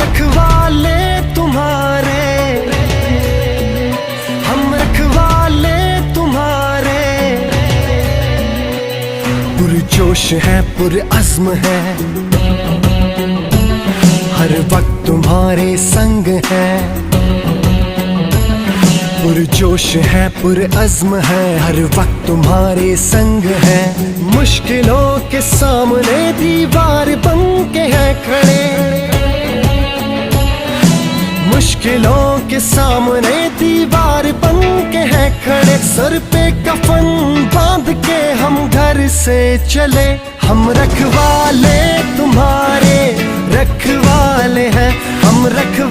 रखवाले तुम्हारे, हम रखवाले तुम्हारे। पुरजोश है पुरअज़्म है, हर वक्त तुम्हारे संग है। पुरजोश है पुरअज़्म है, हर वक्त तुम्हारे संग है। मुश्किलों के सामने दीवार बन के है खड़े, मुश्किलों के सामने दीवार बन के है खड़े। सर पे कफन बांध के हम घर से चले, हम रखवाले तुम्हारे, रखवाले हैं हम रखवाले।